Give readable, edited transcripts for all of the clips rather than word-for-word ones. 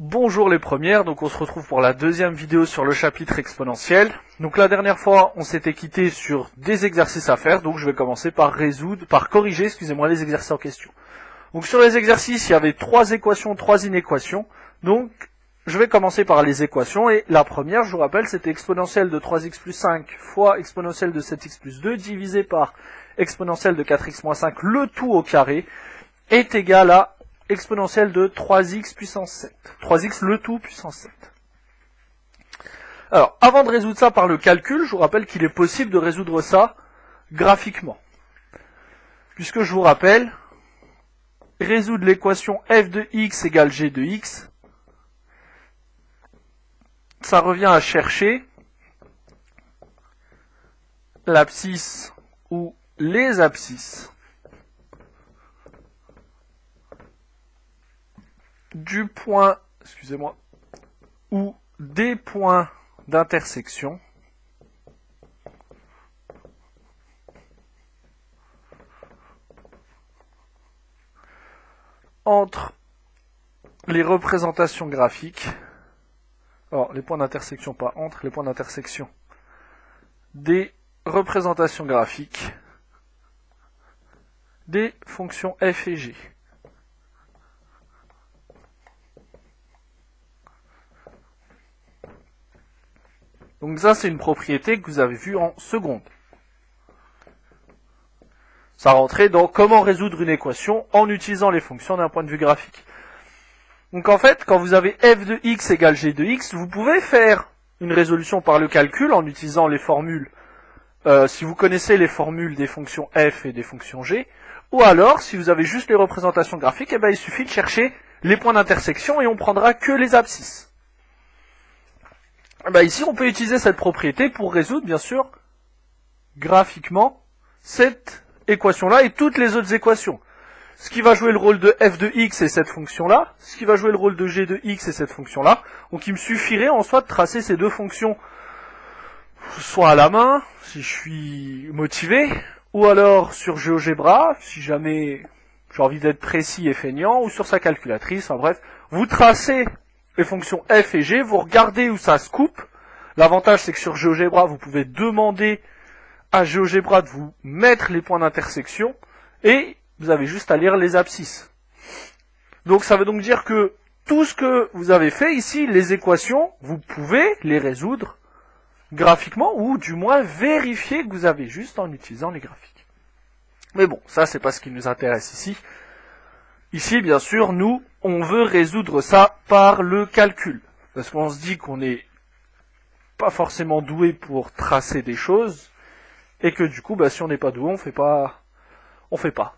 Bonjour les premières, donc on se retrouve pour la deuxième vidéo sur le chapitre exponentiel. Donc la dernière fois, on s'était quitté sur des exercices à faire, donc je vais commencer par corriger, excusez-moi, les exercices en question. Donc sur les exercices, il y avait 3 équations, 3 inéquations. Donc je vais commencer par les équations, et la première, je vous rappelle, c'était exponentielle de 3x plus 5 fois exponentielle de 7x plus 2 divisé par exponentielle de 4x moins 5, le tout au carré, est égal à exponentielle de 3x puissance 7. 3x le tout puissance 7. Alors, avant de résoudre ça par le calcul, je vous rappelle qu'il est possible de résoudre ça graphiquement. Puisque je vous rappelle, résoudre l'équation f de x égale g de x, ça revient à chercher l'abscisse ou les abscisses du point, excusez-moi, ou des points d'intersection entre les représentations graphiques, alors les points d'intersection pas entre, les points d'intersection des représentations graphiques des fonctions f et g. Donc ça, c'est une propriété que vous avez vue en seconde. Ça rentrait dans comment résoudre une équation en utilisant les fonctions d'un point de vue graphique. Donc en fait, quand vous avez f de x égale g de x, vous pouvez faire une résolution par le calcul en utilisant les formules, si vous connaissez les formules des fonctions f et des fonctions g, ou alors, si vous avez juste les représentations graphiques, eh ben, il suffit de chercher les points d'intersection et on prendra que les abscisses. Ben ici, on peut utiliser cette propriété pour résoudre, bien sûr, graphiquement, cette équation-là et toutes les autres équations. Ce qui va jouer le rôle de f de x et cette fonction-là, ce qui va jouer le rôle de g de x et cette fonction-là. Donc il me suffirait en soi de tracer ces deux fonctions, soit à la main, si je suis motivé, ou alors sur GeoGebra, si jamais j'ai envie d'être précis et feignant, ou sur sa calculatrice, enfin bref, vous tracez les fonctions f et g, vous regardez où ça se coupe. L'avantage, c'est que sur GeoGebra, vous pouvez demander à GeoGebra de vous mettre les points d'intersection, et vous avez juste à lire les abscisses. Donc ça veut donc dire que tout ce que vous avez fait ici, les équations, vous pouvez les résoudre graphiquement, ou du moins vérifier que vous avez juste en utilisant les graphiques. Mais bon, ça c'est pas ce qui nous intéresse ici. Ici, bien sûr, nous, on veut résoudre ça par le calcul. Parce qu'on se dit qu'on n'est pas forcément doué pour tracer des choses, et que du coup, bah, si on n'est pas doué, on fait pas.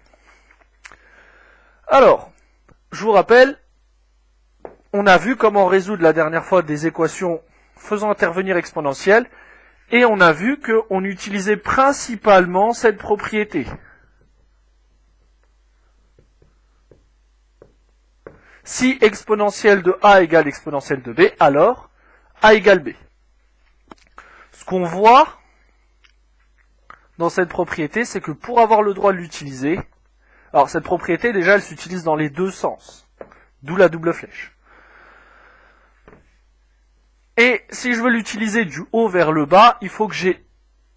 Alors, je vous rappelle, on a vu comment résoudre la dernière fois des équations faisant intervenir exponentielles, et on a vu qu'on utilisait principalement cette propriété. Si exponentielle de a égale exponentielle de b, alors a égale b. Ce qu'on voit dans cette propriété, c'est que pour avoir le droit de l'utiliser, alors cette propriété déjà elle s'utilise dans les deux sens, d'où la double flèche. Et si je veux l'utiliser du haut vers le bas, il faut que j'ai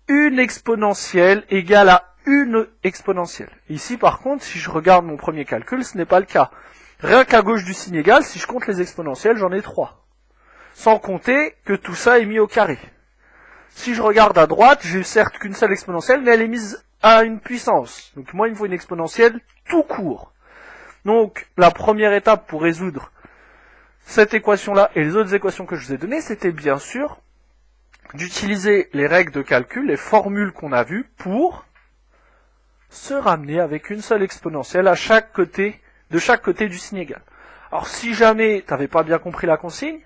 une exponentielle égale à une exponentielle. Ici par contre, si je regarde mon premier calcul, ce n'est pas le cas. Rien qu'à gauche du signe égal, si je compte les exponentielles, j'en ai 3. Sans compter que tout ça est mis au carré. Si je regarde à droite, j'ai certes qu'une seule exponentielle, mais elle est mise à une puissance. Donc moi, il me faut une exponentielle tout court. Donc la première étape pour résoudre cette équation-là et les autres équations que je vous ai données, c'était bien sûr d'utiliser les règles de calcul, les formules qu'on a vues, pour se ramener avec une seule exponentielle à chaque côté, de chaque côté du signe égal. Alors si jamais tu n'avais pas bien compris la consigne,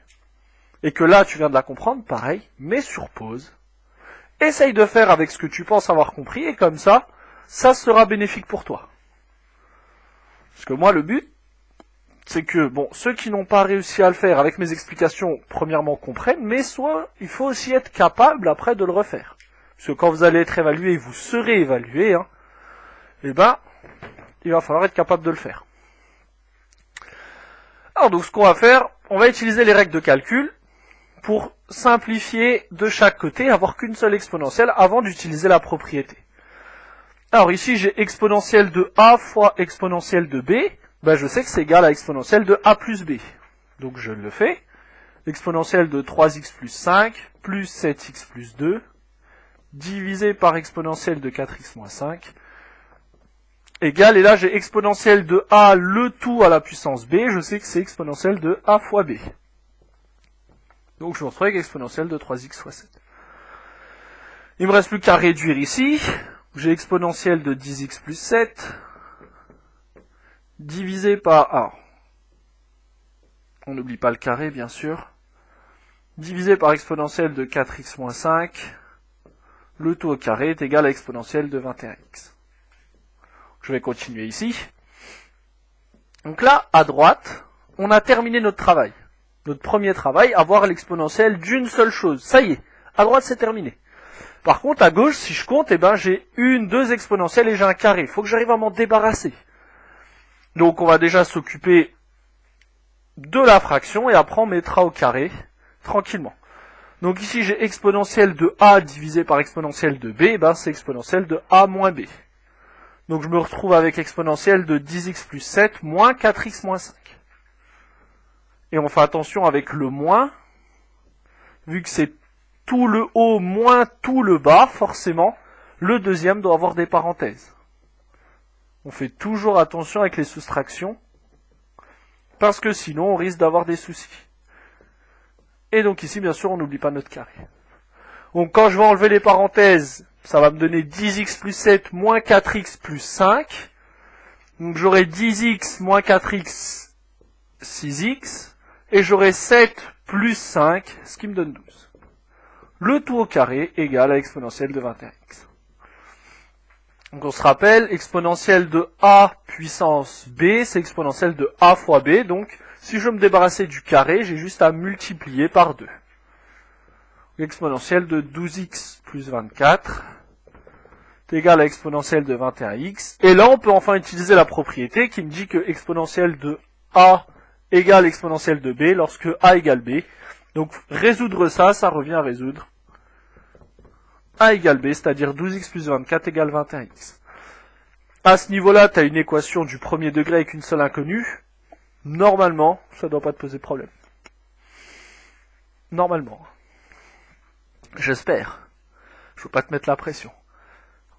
et que là tu viens de la comprendre, pareil, mets sur pause, essaye de faire avec ce que tu penses avoir compris, et comme ça, ça sera bénéfique pour toi. Parce que moi le but, c'est que, bon, ceux qui n'ont pas réussi à le faire avec mes explications, premièrement comprennent, mais soit il faut aussi être capable après de le refaire. Parce que quand vous allez être évalué, vous serez évalué, hein, et ben, il va falloir être capable de le faire. Alors donc ce qu'on va faire, on va utiliser les règles de calcul pour simplifier de chaque côté, avoir qu'une seule exponentielle avant d'utiliser la propriété. Alors ici, j'ai exponentielle de a fois exponentielle de b. Ben, je sais que c'est égal à exponentielle de a plus b. Donc je le fais. Exponentielle de 3x plus 5 plus 7x plus 2 divisé par exponentielle de 4x moins 5 égale, et là j'ai exponentielle de a le tout à la puissance b, je sais que c'est exponentielle de a fois b. Donc je me retrouve avec exponentielle de 3x fois 7. Il me reste plus qu'à réduire ici. J'ai exponentielle de 10x plus 7 divisé par... Alors, on n'oublie pas le carré bien sûr. Divisé par exponentielle de 4x moins 5. Le tout au carré est égal à exponentielle de 21x. Je vais continuer ici. Donc là, à droite, on a terminé notre travail. Notre premier travail, avoir l'exponentielle d'une seule chose. Ça y est, à droite c'est terminé. Par contre, à gauche, si je compte, eh ben, j'ai une, deux exponentielles et j'ai un carré. Il faut que j'arrive à m'en débarrasser. Donc on va déjà s'occuper de la fraction et après on mettra au carré, tranquillement. Donc ici j'ai exponentielle de a divisé par exponentielle de b, eh ben, c'est exponentielle de a moins b. Donc je me retrouve avec exponentielle de 10x plus 7 moins 4x moins 5. Et on fait attention avec le moins, vu que c'est tout le haut moins tout le bas, forcément, le deuxième doit avoir des parenthèses. On fait toujours attention avec les soustractions, parce que sinon on risque d'avoir des soucis. Et donc ici, bien sûr, on n'oublie pas notre carré. Donc quand je vais enlever les parenthèses, ça va me donner 10x plus 7 moins 4x plus 5. Donc j'aurai 10x moins 4x, 6x, et j'aurai 7 plus 5, ce qui me donne 12. Le tout au carré égale à exponentielle de 21x. Donc on se rappelle, exponentielle de a puissance b, c'est exponentielle de a fois b, donc si je veux me débarrasser du carré, j'ai juste à multiplier par 2. L'exponentielle de 12x plus 24 est égale à exponentielle de 21x, et là on peut enfin utiliser la propriété qui me dit que exponentielle de a égale exponentielle de b lorsque a égale b. Donc résoudre ça, ça revient à résoudre a égale b, c'est-à-dire 12x plus 24 égale 21x. À ce niveau-là, tu as une équation du premier degré avec une seule inconnue. Normalement, ça ne doit pas te poser problème. Normalement. J'espère. Je ne veux pas te mettre la pression.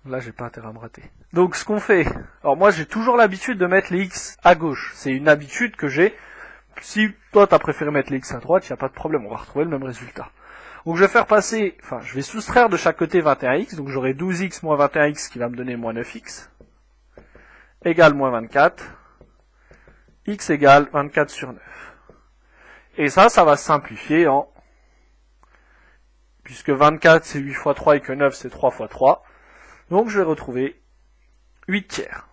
Là, j'ai pas intérêt à me rater. Donc ce qu'on fait, alors moi j'ai toujours l'habitude de mettre les x à gauche. C'est une habitude que j'ai. Si toi tu as préféré mettre les x à droite, il n'y a pas de problème, on va retrouver le même résultat. Donc je vais faire passer, enfin je vais soustraire de chaque côté 21x, donc j'aurai 12x moins 21x qui va me donner moins 9x, égale moins 24, x égale 24 sur 9. Et ça va se simplifier en, puisque 24 c'est 8 fois 3 et que 9 c'est 3 fois 3, donc je vais retrouver 8 tiers.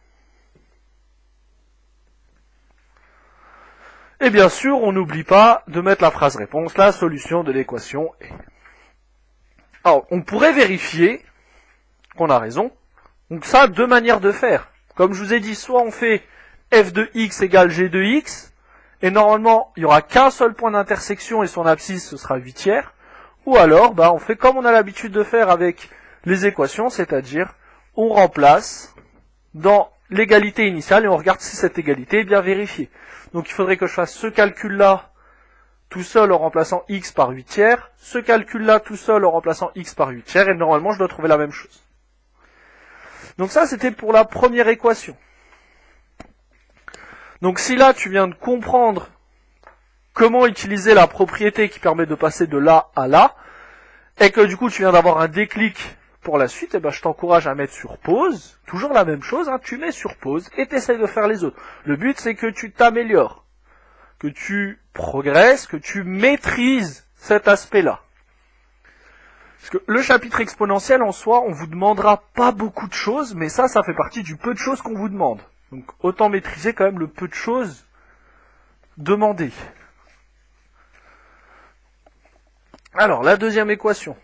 Et bien sûr, on n'oublie pas de mettre la phrase réponse, la solution de l'équation est. Alors, on pourrait vérifier qu'on a raison. Donc ça, deux manières de faire. Comme je vous ai dit, soit on fait f de x égale g de x, et normalement, il n'y aura qu'un seul point d'intersection et son abscisse, ce sera 8 tiers. Ou alors, on fait comme on a l'habitude de faire avec les équations, c'est-à-dire, on remplace dans l'égalité initiale et on regarde si cette égalité est bien vérifiée. Donc il faudrait que je fasse ce calcul-là tout seul en remplaçant x par 8 tiers, ce calcul-là tout seul en remplaçant x par 8 tiers, et normalement je dois trouver la même chose. Donc ça c'était pour la première équation. Donc si là tu viens de comprendre comment utiliser la propriété qui permet de passer de là à là, et que du coup tu viens d'avoir un déclic pour la suite, je t'encourage à mettre sur pause, toujours la même chose, tu mets sur pause et tu essaies de faire les autres. Le but c'est que tu t'améliores, que tu progresses, que tu maîtrises cet aspect-là. Parce que le chapitre exponentiel en soi, on vous demandera pas beaucoup de choses, mais ça fait partie du peu de choses qu'on vous demande. Donc autant maîtriser quand même le peu de choses demandées. Alors, la deuxième équation.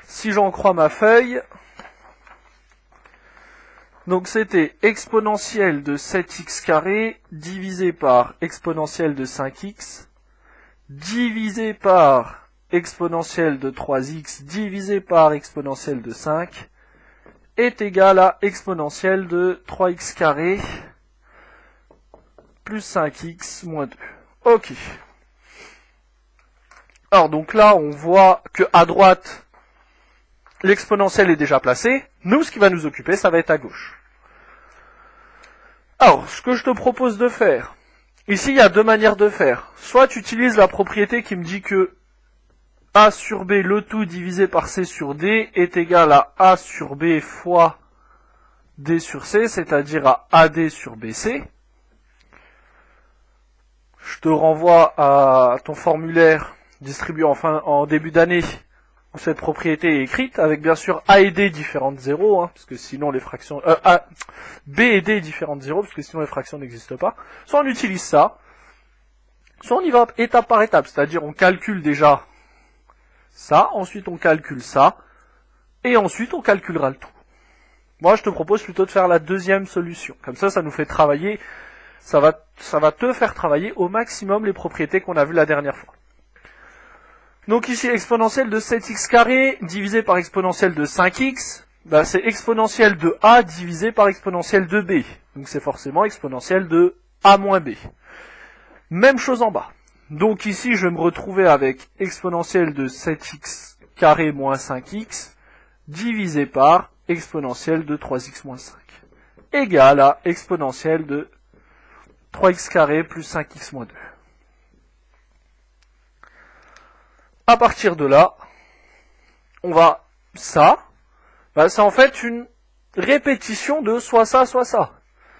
Si j'en crois ma feuille, donc c'était exponentielle de 7x carré divisé par exponentielle de 5x divisé par exponentielle de 3x divisé par exponentielle de 5 est égal à exponentielle de 3x carré plus 5x moins 2. Ok. Alors donc là, on voit que à droite, l'exponentielle est déjà placée. Nous, ce qui va nous occuper, ça va être à gauche. Alors, ce que je te propose de faire, ici, il y a deux manières de faire. Soit tu utilises la propriété qui me dit que A sur B, le tout divisé par C sur D, est égal à A sur B fois D sur C, c'est-à-dire à AD sur BC. Je te renvoie à ton formulaire distribué en début d'année où cette propriété est écrite, avec bien sûr A et D différentes de 0, hein, parce que sinon les fractions... B et D différentes de 0, parce que sinon les fractions n'existent pas. Soit on utilise ça, soit on y va étape par étape, c'est-à-dire on calcule déjà ça, ensuite on calcule ça, et ensuite on calculera le tout. Moi je te propose plutôt de faire la deuxième solution, comme ça nous fait travailler, ça va te faire travailler au maximum les propriétés qu'on a vues la dernière fois. Donc ici, exponentielle de 7x carré divisé par exponentielle de 5x, bah c'est exponentielle de a divisé par exponentielle de b. Donc c'est forcément exponentielle de a moins b. Même chose en bas. Donc ici, je vais me retrouver avec exponentielle de 7x carré moins 5x divisé par exponentielle de 3x moins 5 égale à exponentielle de 3x carré plus 5x moins 2. À partir de là, on va ça, c'est en fait une répétition de soit ça, soit ça.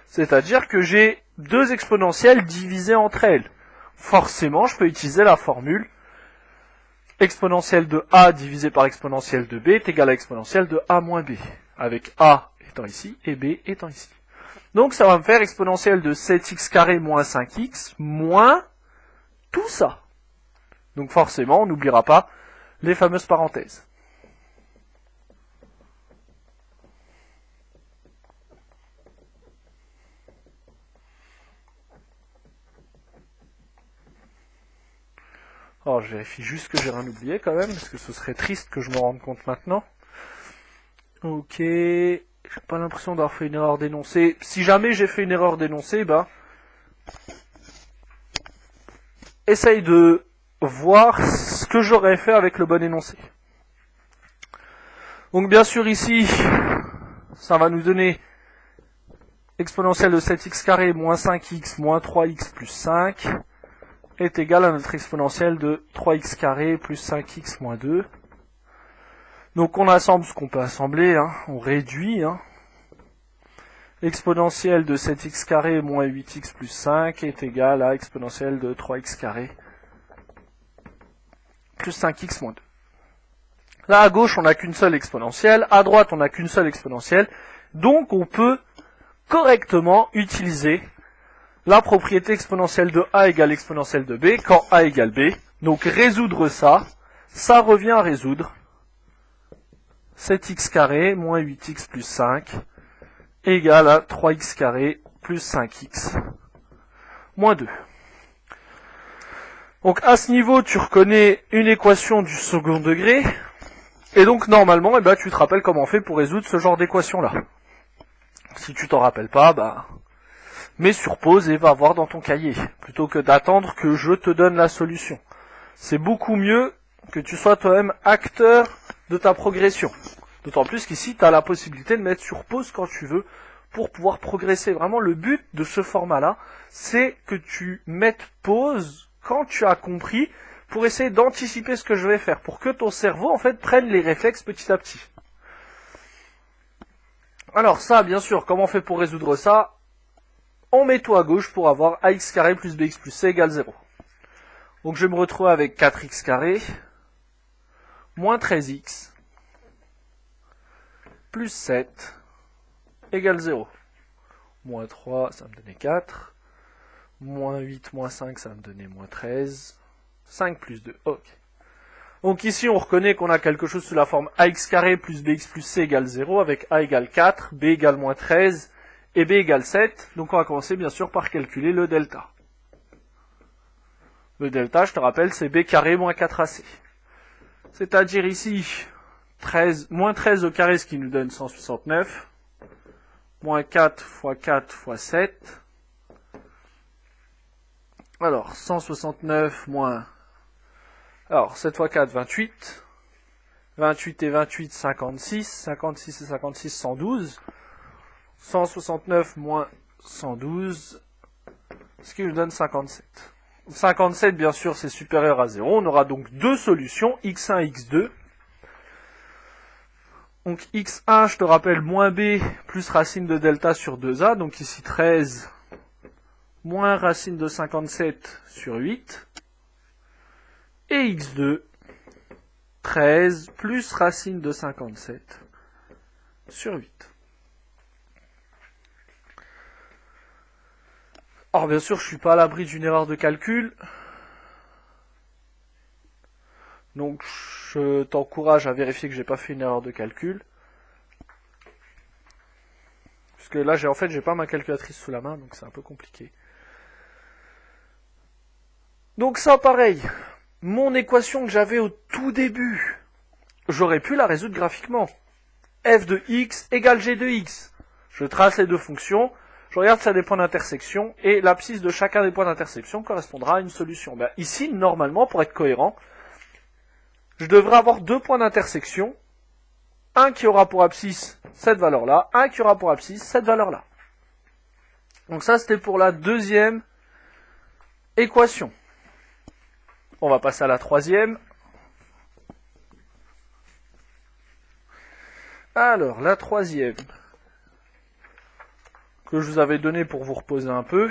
C'est-à-dire que j'ai deux exponentielles divisées entre elles. Forcément, je peux utiliser la formule exponentielle de a divisé par exponentielle de b est égal à exponentielle de a moins b, avec a étant ici et b étant ici. Donc ça va me faire exponentielle de 7x carré moins 5x moins tout ça. Donc forcément, on n'oubliera pas les fameuses parenthèses. Alors je vérifie juste que j'ai rien oublié quand même, parce que ce serait triste que je me rende compte maintenant. Ok, j'ai pas l'impression d'avoir fait une erreur d'énoncé. Si jamais j'ai fait une erreur d'énoncé, essaye de voir ce que j'aurais fait avec le bon énoncé. Donc bien sûr ici, ça va nous donner exponentielle de 7x carré moins 5x moins 3x plus 5 est égal à notre exponentielle de 3x carré plus 5x moins 2. Donc on assemble ce qu'on peut assembler, hein, on réduit. Exponentielle de 7x carré moins 8x plus 5 est égal à exponentielle de 3x carré plus 5x moins 2. Là à gauche on n'a qu'une seule exponentielle, à droite on n'a qu'une seule exponentielle, donc on peut correctement utiliser la propriété exponentielle de a égale exponentielle de b quand a égale b. Donc résoudre ça revient à résoudre 7x carré moins 8x plus 5 égale à 3x carré plus 5x moins 2. Donc à ce niveau, tu reconnais une équation du second degré, et donc normalement, tu te rappelles comment on fait pour résoudre ce genre d'équation-là. Si tu t'en rappelles pas, mets sur pause et va voir dans ton cahier, plutôt que d'attendre que je te donne la solution. C'est beaucoup mieux que tu sois toi-même acteur de ta progression. D'autant plus qu'ici, tu as la possibilité de mettre sur pause quand tu veux pour pouvoir progresser. Vraiment, le but de ce format-là, c'est que tu mettes pause quand tu as compris pour essayer d'anticiper ce que je vais faire, pour que ton cerveau, en fait, prenne les réflexes petit à petit. Alors ça, bien sûr, comment on fait pour résoudre ça? On met tout à gauche pour avoir ax carré plus bx plus c égale 0. Donc je vais me retrouver avec 4x carré moins 13x plus 7 égale 0. Moins 3, ça me donnait 4. Moins 8, moins 5, ça va me donner moins 13. 5 plus 2, ok. Donc ici, on reconnaît qu'on a quelque chose sous la forme ax carré plus bx plus c égale 0, avec a égale 4, b égale moins 13, et b égale 7. Donc on va commencer bien sûr par calculer le delta. Le delta, je te rappelle, c'est b carré moins 4ac. C'est-à-dire ici, moins 13 au carré, ce qui nous donne 169. Moins 4 fois 4 fois 7. Alors, 169 moins... Alors, 7 fois 4, 28. 28 et 28, 56. 56 et 56, 112. 169 moins 112, ce qui nous donne 57. 57, bien sûr, c'est supérieur à 0. On aura donc deux solutions, x1 et x2. Donc x1, je te rappelle, moins b plus racine de delta sur 2a. Donc ici 13 moins racine de 57 sur 8. Et x2, 13 plus racine de 57 sur 8. Alors bien sûr, je suis pas à l'abri d'une erreur de calcul. Donc je t'encourage à vérifier que j'ai pas fait une erreur de calcul. Puisque là, j'ai pas ma calculatrice sous la main, donc c'est un peu compliqué. Donc ça, pareil. Mon équation que j'avais au tout début, j'aurais pu la résoudre graphiquement. f de x égale g de x. Je trace les deux fonctions. Je regarde si ça a des points d'intersection, et l'abscisse de chacun des points d'intersection correspondra à une solution. Ben, ici, normalement, pour être cohérent, je devrais avoir deux points d'intersection, un qui aura pour abscisse cette valeur-là, un qui aura pour abscisse cette valeur-là. Donc ça, c'était pour la deuxième équation. On va passer à la troisième. Alors, la troisième... que je vous avais donné pour vous reposer un peu.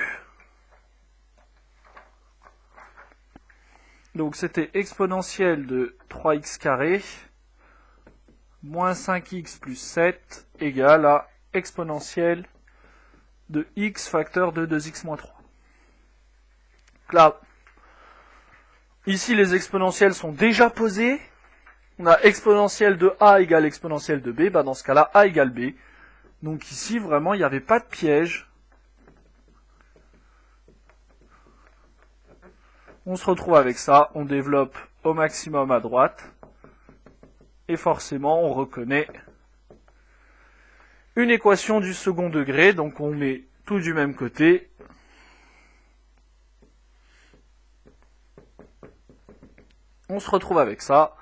Donc c'était exponentielle de 3x carré moins 5x plus 7 égale à exponentielle de x facteur de 2x moins 3. Donc là, ici les exponentielles sont déjà posées. On a exponentielle de a égale exponentielle de b. Bah dans ce cas-là, a égale b. Donc ici, vraiment, il n'y avait pas de piège. On se retrouve avec ça, on développe au maximum à droite. Et forcément, on reconnaît une équation du second degré. Donc on met tout du même côté. On se retrouve avec ça.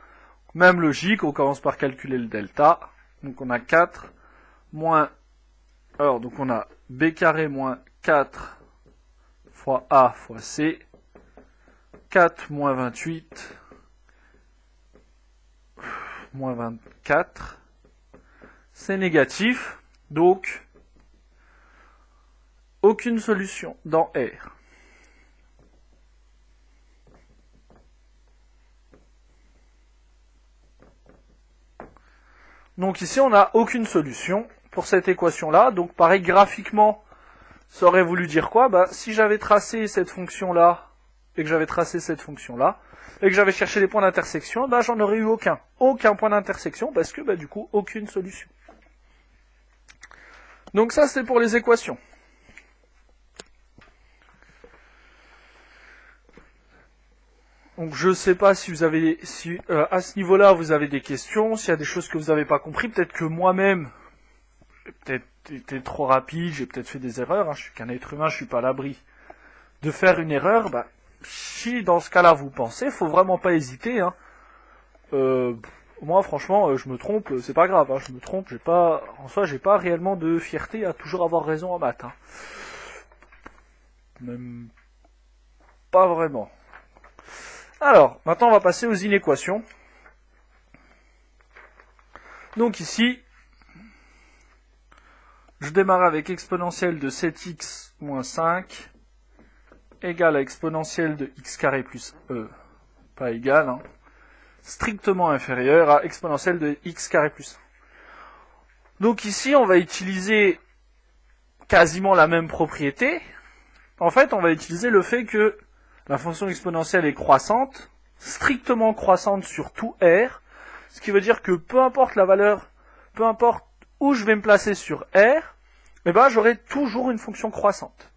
Même logique, on commence par calculer le delta. Donc on a 4 moins... Alors, donc on a b carré moins 4 fois a fois c. 4 moins 28 moins 24. C'est négatif. Donc, aucune solution dans R. Donc ici, on n'a aucune solution pour cette équation-là. Donc pareil, graphiquement, ça aurait voulu dire quoi? Bah, si j'avais tracé cette fonction-là, et que j'avais tracé cette fonction-là, et que j'avais cherché les points d'intersection, bah, j'en aurais eu aucun. Aucun point d'intersection, parce que bah, du coup, aucune solution. Donc ça, c'est pour les équations. Donc je sais pas si vous avez, à ce niveau-là vous avez des questions, s'il y a des choses que vous n'avez pas compris, peut-être que moi-même, j'ai peut-être été trop rapide, j'ai peut-être fait des erreurs, hein, je suis qu'un être humain, je suis pas à l'abri de faire une erreur. Bah, si dans ce cas-là vous pensez, faut vraiment pas hésiter. Hein. Moi franchement, je me trompe, c'est pas grave, hein, je me trompe, en soi j'ai pas réellement de fierté à toujours avoir raison en maths. Hein. Même pas vraiment. Alors, maintenant on va passer aux inéquations. Donc ici, je démarre avec exponentielle de 7x moins 5 égale à exponentielle de x carré plus pas égal, hein, strictement inférieur à exponentielle de x carré plus 1. Donc ici, on va utiliser quasiment la même propriété. En fait, on va utiliser le fait que la fonction exponentielle est croissante, strictement croissante sur tout R, ce qui veut dire que peu importe la valeur, peu importe où je vais me placer sur R, eh ben, j'aurai toujours une fonction croissante.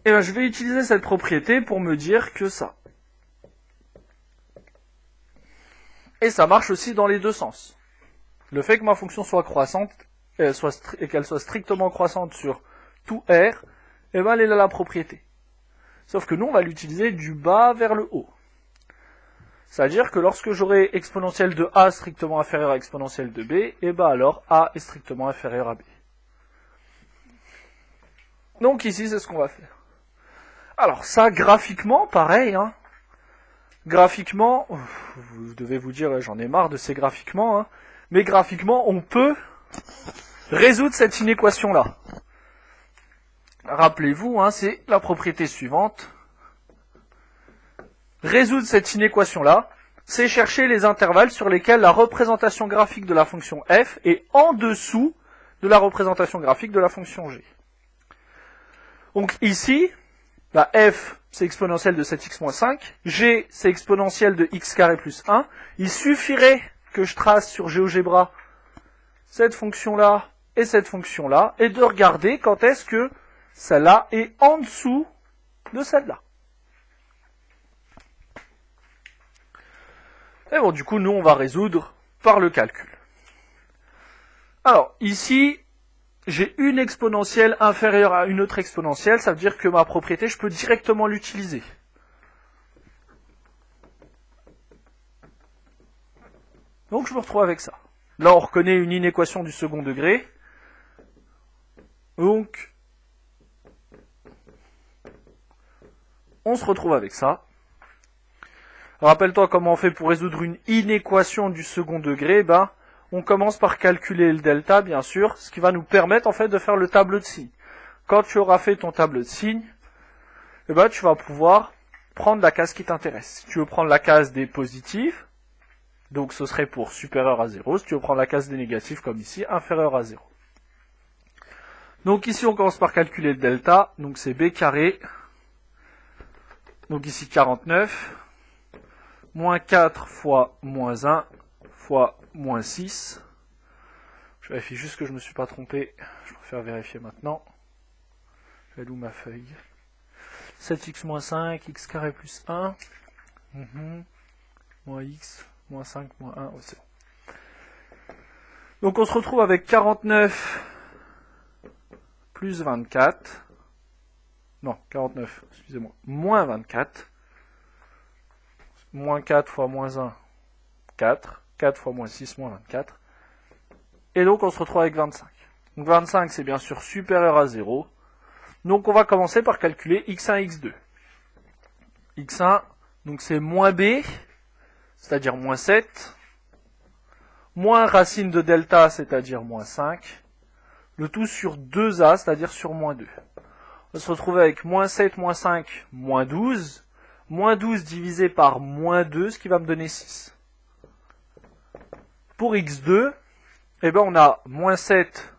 et ben, je vais utiliser cette propriété pour me dire que ça. Et ça marche aussi dans les deux sens. Le fait que ma fonction soit croissante, et qu'elle soit strictement croissante sur tout R, et ben, elle a la propriété. Sauf que nous, on va l'utiliser du bas vers le haut. C'est-à-dire que lorsque j'aurai exponentielle de A strictement inférieur à exponentielle de B, et ben alors A est strictement inférieur à B. Donc ici, c'est ce qu'on va faire. Alors ça, graphiquement, pareil, hein. Graphiquement, vous devez vous dire, j'en ai marre de ces graphiquement, hein. Mais graphiquement, on peut résoudre cette inéquation-là. Rappelez-vous, hein, c'est la propriété suivante. Résoudre cette inéquation-là, c'est chercher les intervalles sur lesquels la représentation graphique de la fonction f est en dessous de la représentation graphique de la fonction g. Donc ici, la f, c'est exponentielle de 7x moins 5, g, c'est exponentielle de x carré plus 1. Il suffirait que je trace sur GeoGebra cette fonction-là et cette fonction-là, et de regarder quand est-ce que celle-là est en dessous de celle-là. Et bon, du coup, nous, on va résoudre par le calcul. Alors, ici, j'ai une exponentielle inférieure à une autre exponentielle, ça veut dire que ma propriété, je peux directement l'utiliser. Donc, je me retrouve avec ça. Là, on reconnaît une inéquation du second degré. Donc, on se retrouve avec ça. Rappelle-toi comment on fait pour résoudre une inéquation du second degré. Ben, on commence par calculer le delta, bien sûr, ce qui va nous permettre en fait de faire le tableau de signes. Quand tu auras fait ton tableau de signes, eh ben, tu vas pouvoir prendre la case qui t'intéresse. Si tu veux prendre la case des positifs, donc ce serait pour supérieur à 0. Si tu veux prendre la case des négatifs, comme ici, inférieur à 0. Donc ici, on commence par calculer le delta. Donc c'est b carré. Donc ici, 49. Moins 4 fois moins 1 fois moins 6. Je vérifie juste que je ne me suis pas trompé. Je préfère vérifier maintenant. Elle est où ma feuille? 7x moins 5, x carré plus 1. Moins x, moins 5, moins 1. Oh, c'est bon. Donc on se retrouve avec 49 plus 24. Non, 49, excusez-moi. Moins 24. Moins 4 fois moins 1, 4. 4 fois moins 6, moins 24. Et donc, on se retrouve avec 25. Donc, 25, c'est bien sûr supérieur à 0. Donc, on va commencer par calculer x1, x2. x1, donc c'est moins b, c'est-à-dire moins 7. Moins racine de delta, c'est-à-dire moins 5. Le tout sur 2a, c'est-à-dire sur moins 2. On va se retrouver avec moins 7, moins 5, moins 12. Moins 12 divisé par moins 2, ce qui va me donner 6. Pour x2, eh ben on a moins 7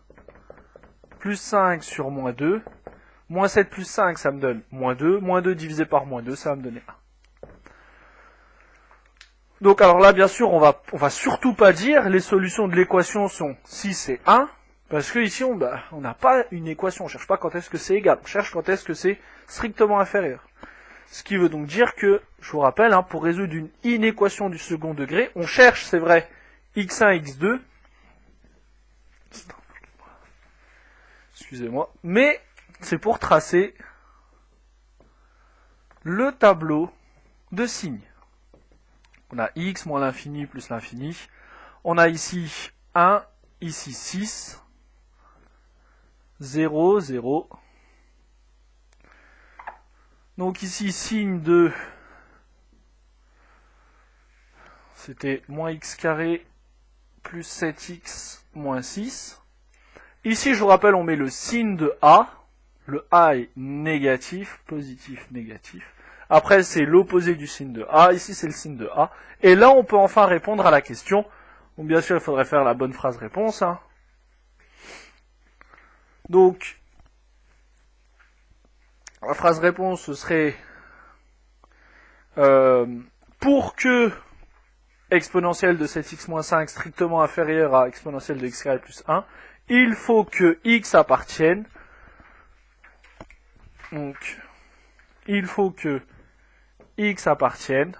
plus 5 sur moins 2. Moins 7 plus 5, ça me donne moins 2. Moins 2 divisé par moins 2, ça va me donner 1. Donc alors là, bien sûr, on va surtout pas dire les solutions de l'équation sont 6 et 1. Parce que ici, on n'a pas une équation. On cherche pas quand est-ce que c'est égal. On cherche quand est-ce que c'est strictement inférieur. Ce qui veut donc dire que, je vous rappelle, hein, pour résoudre une inéquation du second degré, on cherche, c'est vrai, x1, x2. Excusez-moi. Mais c'est pour tracer le tableau de signes. On a x moins l'infini plus l'infini. On a ici 1, ici 6, 0, 0. Donc ici, signe de, c'était moins x carré plus 7x moins 6. Ici, je vous rappelle, on met le signe de A. Le A est négatif, positif, négatif. Après, c'est l'opposé du signe de A. Ici, c'est le signe de A. Et là, on peut enfin répondre à la question. Bon, bien sûr, il faudrait faire la bonne phrase réponse. Hein. Donc, la phrase réponse, ce serait pour que exponentielle de 7x moins 5 strictement inférieure à exponentielle de x carré plus 1, il faut que x appartienne donc il faut que x appartienne,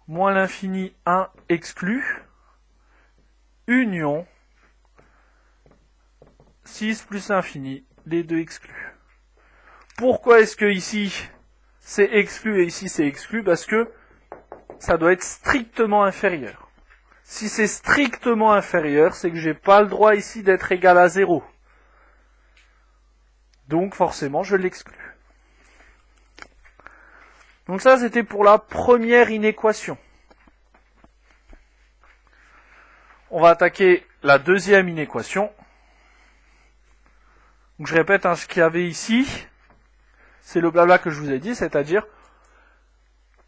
moins l'infini 1 exclu, union 6 plus l'infini, les deux exclus. Pourquoi est-ce que ici c'est exclu et ici c'est exclu? Parce que ça doit être strictement inférieur. Si c'est strictement inférieur, c'est que j'ai pas le droit ici d'être égal à 0. Donc forcément je l'exclus. Donc ça c'était pour la première inéquation. On va attaquer la deuxième inéquation. Donc je répète, ce qu'il y avait ici, c'est le blabla que je vous ai dit, c'est-à-dire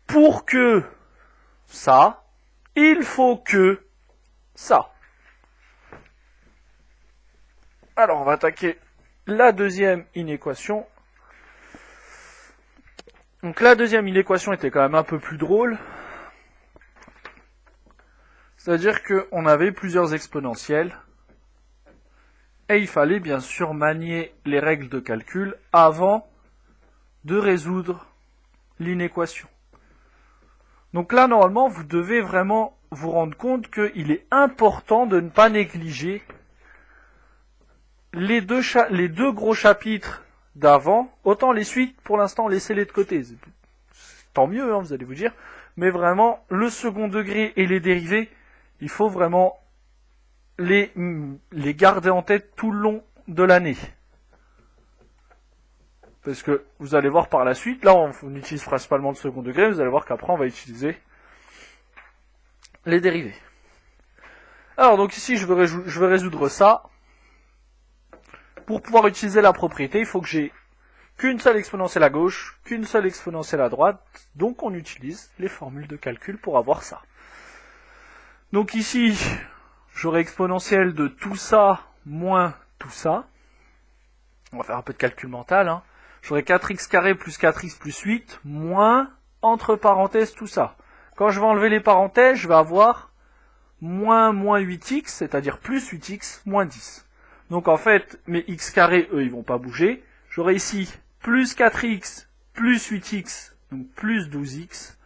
pour que ça, il faut que ça. Alors on va attaquer la deuxième inéquation. Donc la deuxième inéquation était quand même un peu plus drôle. C'est-à-dire qu'on avait plusieurs exponentielles. Et il fallait bien sûr manier les règles de calcul avant de résoudre l'inéquation. Donc là, normalement, vous devez vraiment vous rendre compte qu'il est important de ne pas négliger les deux gros chapitres d'avant. Autant les suites, pour l'instant, laissez-les de côté. Tant mieux, vous allez vous dire. Mais vraiment, le second degré et les dérivés, il faut vraiment les garder en tête tout le long de l'année. Parce que vous allez voir par la suite, là on utilise principalement le second degré, vous allez voir qu'après on va utiliser les dérivés. Alors donc ici je vais résoudre ça. Pour pouvoir utiliser la propriété, il faut que j'ai qu'une seule exponentielle à gauche, qu'une seule exponentielle à droite, donc on utilise les formules de calcul pour avoir ça. Donc ici, j'aurai exponentielle de tout ça moins tout ça. On va faire un peu de calcul mental. J'aurai 4x carré plus 4x plus 8 moins, entre parenthèses, tout ça. Quand je vais enlever les parenthèses, je vais avoir moins 8x, c'est-à-dire plus 8x moins 10. Donc en fait, mes x carrés, eux, ils vont pas bouger. J'aurai ici plus 4x plus 8x, donc plus 12x.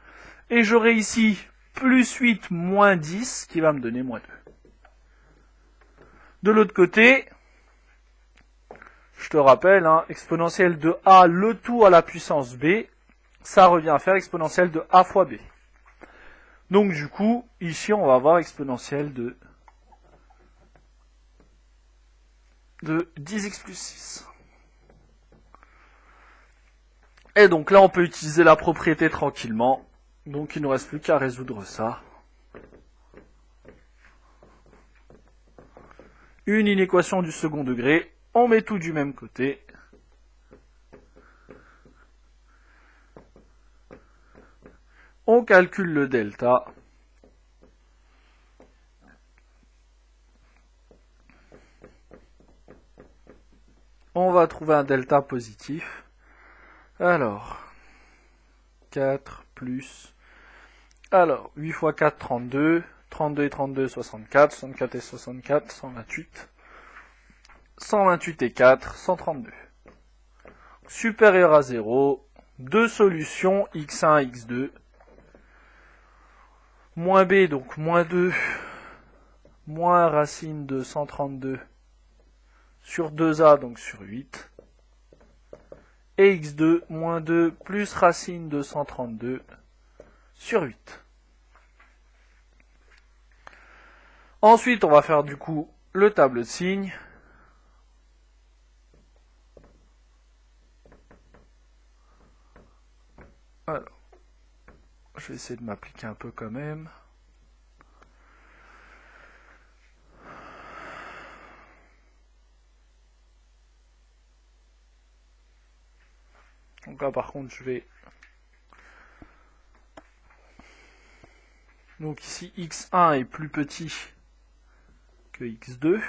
Et j'aurai ici plus 8 moins 10, qui va me donner moins 2. De l'autre côté, je te rappelle, exponentielle de a, le tout à la puissance b, ça revient à faire exponentielle de a fois b. Donc du coup, ici on va avoir exponentielle de 10x plus 6. Et donc là on peut utiliser la propriété tranquillement. Donc il ne nous reste plus qu'à résoudre ça. Une inéquation du second degré. On met tout du même côté. On calcule le delta. On va trouver un delta positif. Alors, 4 plus... Alors, 8 fois 4, 32. 32 et 32, 64. 64 et 64, 128. 128 et 4, 132. Supérieur à 0. Deux solutions, x1, x2. Moins b, donc moins 2. Moins racine de 132 sur 2a, donc sur 8. Et x2, moins 2, plus racine de 132 sur 8. Ensuite, on va faire du coup le tableau de signes. Alors, je vais essayer de m'appliquer un peu quand même. Donc là, par contre, je vais... Donc ici, x1 est plus petit que x2.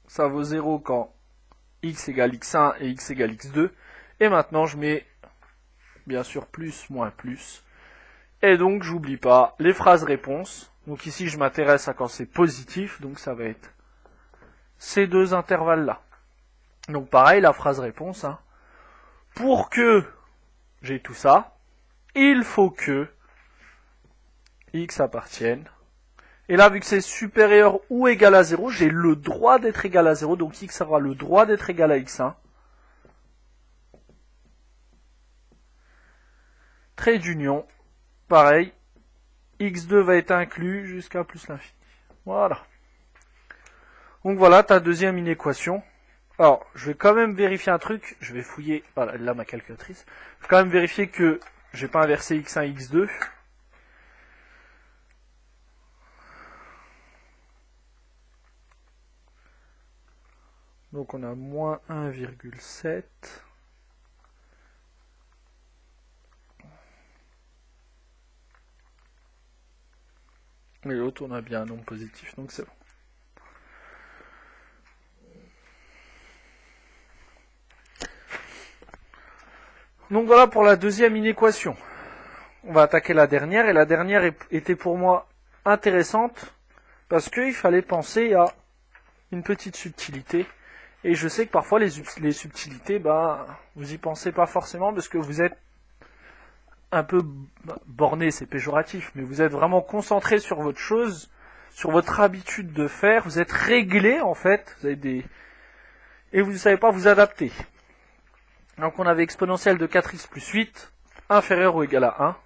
Ça vaut 0 quand x égale x1 et x égale x2. Et maintenant, je mets, bien sûr, plus, moins, plus. Et donc, j'oublie pas les phrases réponses. Donc ici, je m'intéresse à quand c'est positif. Donc ça va être ces deux intervalles-là. Donc pareil, la phrase réponse, pour que j'ai tout ça, il faut que x appartienne. Et là, vu que c'est supérieur ou égal à 0, j'ai le droit d'être égal à 0, donc x aura le droit d'être égal à x1. Trait d'union, pareil, x2 va être inclus jusqu'à plus l'infini. Voilà. Donc voilà ta deuxième inéquation. Alors, je vais quand même vérifier un truc. Je vais fouiller, voilà, là ma calculatrice. Je vais quand même vérifier que j'ai pas inversé x1, x2. Donc on a moins 1,7. Et l'autre, on a bien un nombre positif, donc c'est bon. Donc voilà pour la deuxième inéquation. On va attaquer la dernière, et la dernière était pour moi intéressante, parce qu'il fallait penser à une petite subtilité. Et je sais que parfois les subtilités, vous y pensez pas forcément, parce que vous êtes un peu borné, c'est péjoratif, mais vous êtes vraiment concentré sur votre chose, sur votre habitude de faire, vous êtes réglé en fait, vous avez et vous ne savez pas vous adapter. Donc on avait exponentielle de 4x plus 8, inférieur ou égal à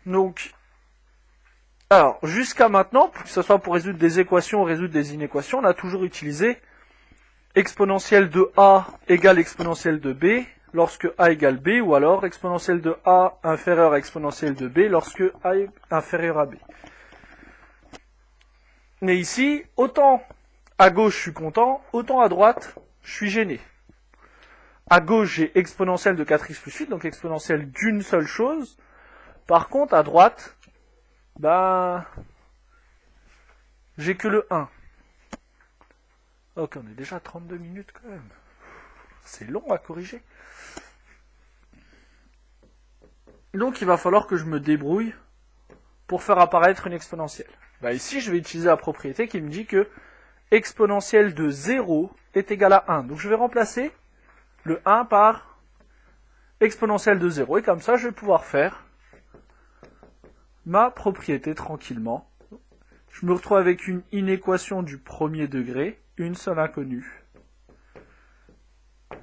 1. Donc, alors, jusqu'à maintenant, que ce soit pour résoudre des équations ou résoudre des inéquations, on a toujours utilisé exponentielle de a égale exponentielle de b lorsque a égale b, ou alors exponentielle de a inférieure à exponentielle de b lorsque a est inférieur à b. Mais ici, autant à gauche je suis content, autant à droite je suis gêné. À gauche j'ai exponentielle de 4x plus 8, donc exponentielle d'une seule chose. Par contre à droite, j'ai que le 1. Ok, on est déjà à 32 minutes quand même. C'est long à corriger. Donc il va falloir que je me débrouille pour faire apparaître une exponentielle. Ici, je vais utiliser la propriété qui me dit que exponentielle de 0 est égale à 1. Donc je vais remplacer le 1 par exponentielle de 0. Et comme ça, je vais pouvoir faire ma propriété tranquillement. Je me retrouve avec une inéquation du premier degré, une seule inconnue. Je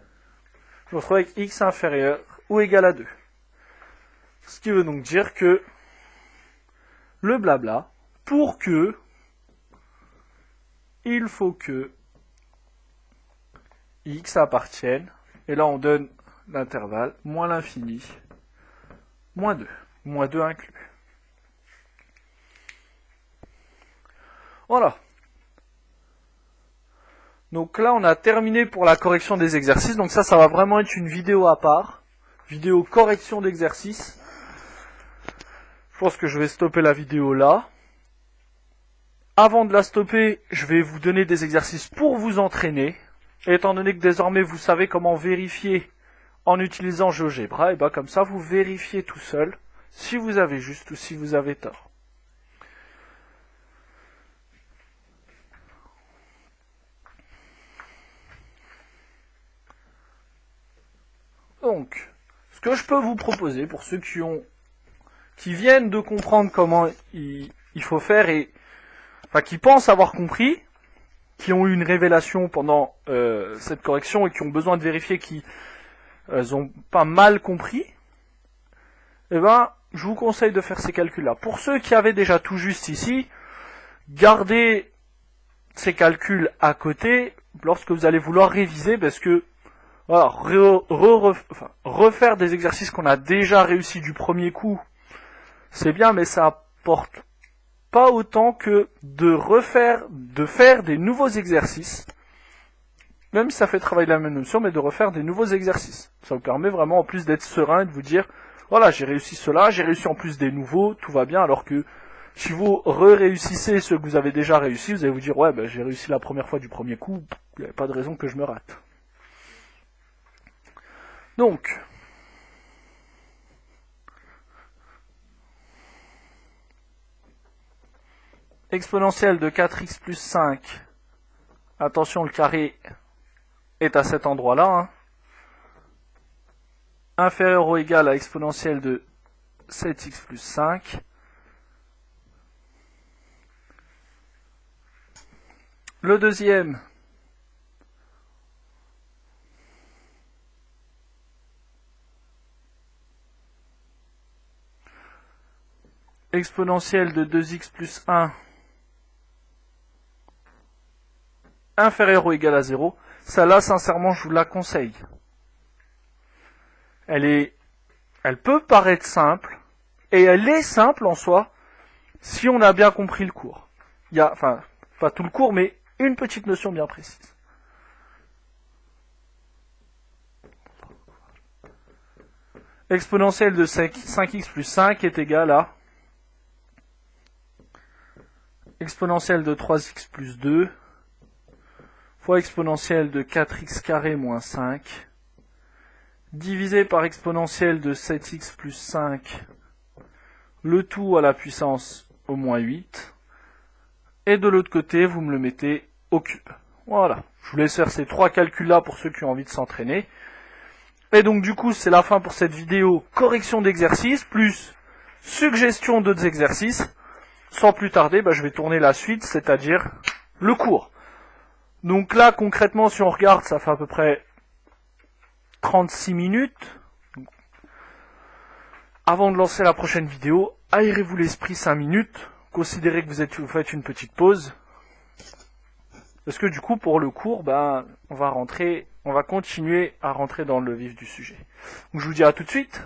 me retrouve avec x inférieur ou égal à 2. Ce qui veut donc dire que le blabla, pour que, il faut que x appartienne, et là on donne l'intervalle, moins l'infini, moins 2. Moins 2 inclus. Voilà. Donc là, on a terminé pour la correction des exercices. Donc ça va vraiment être une vidéo à part. Vidéo correction d'exercices. Je pense que je vais stopper la vidéo là. Avant de la stopper, je vais vous donner des exercices pour vous entraîner. Et étant donné que désormais vous savez comment vérifier en utilisant GeoGebra, et comme ça vous vérifiez tout seul si vous avez juste ou si vous avez tort. Donc, ce que je peux vous proposer pour ceux qui viennent de comprendre comment il faut faire et qui pensent avoir compris, qui ont eu une révélation pendant cette correction et qui ont besoin de vérifier qu'ils n'ont pas mal compris, je vous conseille de faire ces calculs-là. Pour ceux qui avaient déjà tout juste ici, gardez ces calculs à côté lorsque vous allez vouloir réviser, parce que voilà, refaire des exercices qu'on a déjà réussi du premier coup, c'est bien, mais ça apporte pas autant que de faire des nouveaux exercices, même si ça fait travailler la même notion, mais de refaire des nouveaux exercices. Ça vous permet vraiment en plus d'être serein et de vous dire, voilà, j'ai réussi cela, j'ai réussi en plus des nouveaux, tout va bien, alors que si vous réussissez ceux que vous avez déjà réussi, vous allez vous dire, ouais, j'ai réussi la première fois du premier coup, il n'y a pas de raison que je me rate. Donc, exponentielle de 4x plus 5 Attention, le carré est à cet endroit-là. Hein. Inférieur ou égal à exponentielle de 7x plus 5. Le deuxième, exponentielle de 2x plus 1 inférieur ou égal à 0. Celle-là, sincèrement, je vous la conseille. Elle peut paraître simple, et elle est simple en soi, si on a bien compris le cours. Il y a, enfin, pas tout le cours, mais une petite notion bien précise. Exponentielle de 5x plus 5 est égale à exponentielle de 3x plus 2 fois exponentielle de 4x carré moins 5 divisé par exponentielle de 7x plus 5, le tout à la puissance au moins 8, et de l'autre côté, vous me le mettez au cube. Voilà, je vous laisse faire ces trois calculs-là pour ceux qui ont envie de s'entraîner. Et donc du coup, c'est la fin pour cette vidéo correction d'exercices, plus suggestion d'autres exercices. Sans plus tarder, je vais tourner la suite, c'est-à-dire le cours. Donc là, concrètement, si on regarde, ça fait à peu près 36 minutes. Avant de lancer la prochaine vidéo, aérez-vous l'esprit 5 minutes, considérez que vous faites une petite pause. Parce que du coup, pour le cours, on va continuer à rentrer dans le vif du sujet. Donc je vous dis à tout de suite.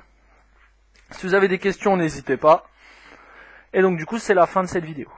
Si vous avez des questions, n'hésitez pas. Et donc du coup, c'est la fin de cette vidéo.